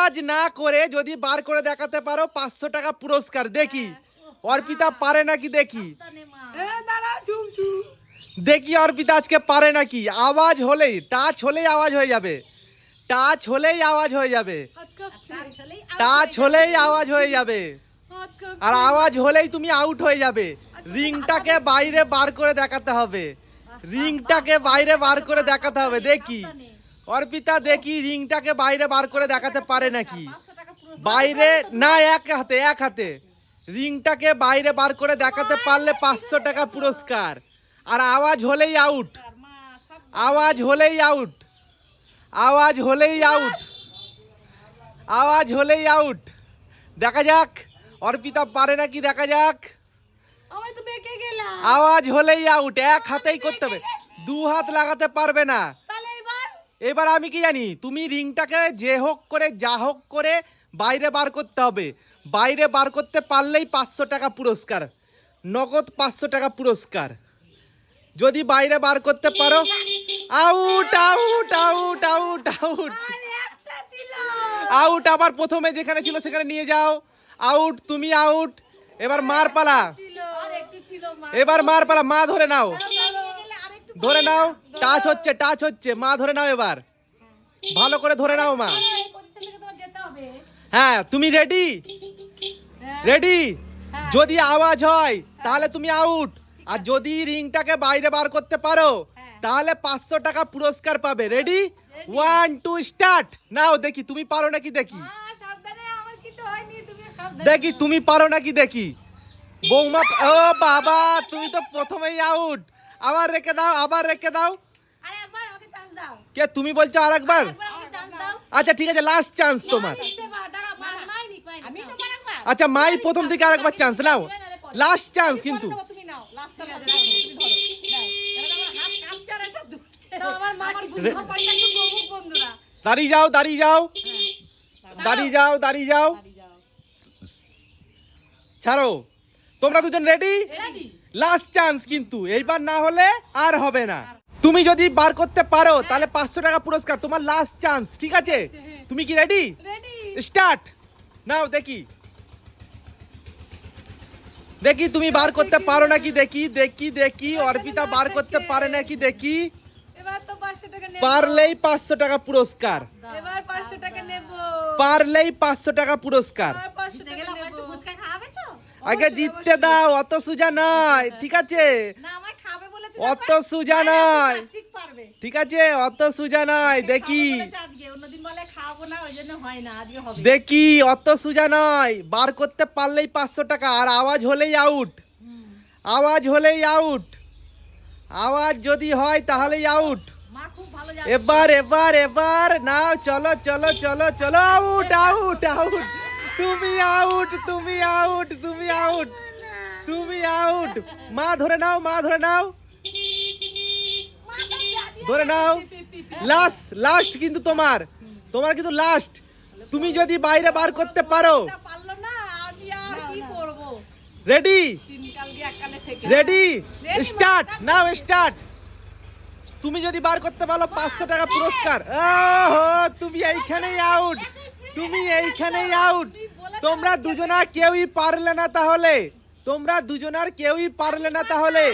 আওয়াজ না করে যদি বার করে দেখাতে পারো 500 টাকা পুরস্কার। দেখি অর্পিতা পারে নাকি, দেখি দেখি অর্পিতা আজকে পারে নাকি। আওয়াজ হলেই, টাচ হলেই আওয়াজ হয়ে যাবে, টাচ হলেই আওয়াজ হয়ে যাবে, টাচ হলেই আওয়াজ হয়ে যাবে, আর আওয়াজ হলেই তুমি আউট হয়ে যাবে। রিংটাকে বাইরে বার করে দেখাতে হবে, রিংটাকে বাইরে বার করে দেখাতে হবে। দেখি অর্পিতা, দেখি রিংটাকে বাইরে বার করে দেখাতে পারে নাকি। বাইরে না, এক হাতে, এক হাতে রিংটাকে বাইরে বার করে দেখাতে পারলে 500 টাকা পুরস্কার। আর আওয়াজ হলেই আউট, আওয়াজ হলেই আউট, আওয়াজ হলেই আউট, আওয়াজ হলেই আউট। দেখা যাক অর্পিতা পারে নাকি, দেখা যাক। আওয়াজ হলেই আউট, এক হাতেই করতে হবে, দু হাত লাগাতে পারবে না। এবার আমি কি জানি, তুমি রিংটাকে যে হোক করে, যা হোক করে বাইরে বার করতে হবে। বাইরে বার করতে পারলেই 500 টাকা পুরস্কার, নগদ 500 টাকা পুরস্কার। যদি বাইরে বার করতে পারো, out out out out out out. আবার প্রথমে যেখানে ছিল সেখানে নিয়ে যাও, আউট, তুমি আউট। এবার মার পালা, এবার মার পালা, মা ধরে নাও, ধরে নাও। টাচ হচ্ছে, টাচ হচ্ছে, মা ধরে নাও, এবার ভালো করে ধরে নাও মা। হ্যাঁ, তুমি রেডি, রেডি। যদি আওয়াজ হয় তাহলে তুমি আউট, আর যদি রিংটাকে বাইরে বার করতে পারো তাহলে 500 টাকা পুরস্কার পাবে। Ready, 1 2 start. নাও দেখি তুমি পারো নাকি, দেখি দেখি তুমি পারো নাকি, দেখি। বৌমা, ও বাবা, তুমি তো প্রথমেই আউট। আবার রেখে দাও, আবার রেখে দাও। কে তুমি বলছো আর একবার? আচ্ছা ঠিক আছে, লাস্ট চান্স তোমার। আচ্ছা মাই প্রথম থেকে আরেকবার চান্স নাও, লাস্ট চান্স কিন্তু। দাঁড়িয়ে যাও, দাঁড়িয়ে যাও, দাঁড়িয়ে যাও, দাঁড়িয়ে যাও, ছাড়ো। তোমরা দুজন রেডি? লাস্ট চান্স কিন্তু, এইবার না হলে আর হবে না। তুমি যদি বার করতে পারো তাহলে 500 টাকা পুরস্কার, তোমার লাস্ট চান্স, ঠিক আছে? তুমি কি রেডি? Start now. দেখি দেখি তুমি বার করতে পারো নাকি, দেখি দেখি দেখি। অর্পিতা বার করতে পারে নাকি, দেখি। পারলেই 500 টাকা পুরস্কার, পারলেই 500 টাকা পুরস্কার। আগে জিততে দাও, অত সুজা নয়, ঠিক আছে? অত সুজা নয়, ঠিক আছে? অত সুজা নয়। দেখি দেখি, অত সুজা নয়। বার করতে পারলেই 500 টাকা, আর আওয়াজ হলেই আউট, আওয়াজ হলেই আউট। আওয়াজ যদি হয় তাহলেই আউট। এবার এবার এবার নাও, চলো চলো চলো চলো। আউট আউট আউট, তুমি আউট, তুমি আউট, তুমি আউট, তুমি আউট। মা ধরে নাও, মা ধরে নাও, ধরে নাও। লাস্ট, লাস্ট কিন্তু তোমার, তোমার কিন্তু লাস্ট। তুমি যদি বাইরে বার করতে পারো। Ready, ready, start now, start. তুমি যদি বার করতে পারো 500 টাকা পুরস্কার। ওহো, তুমি এইখানেই আউট, তুমি এইখানেই আউট। তোমরা দুজনা কেউই পারলে না তাহলে, তোমরা দুজনার কেউই পারলে না তাহলে।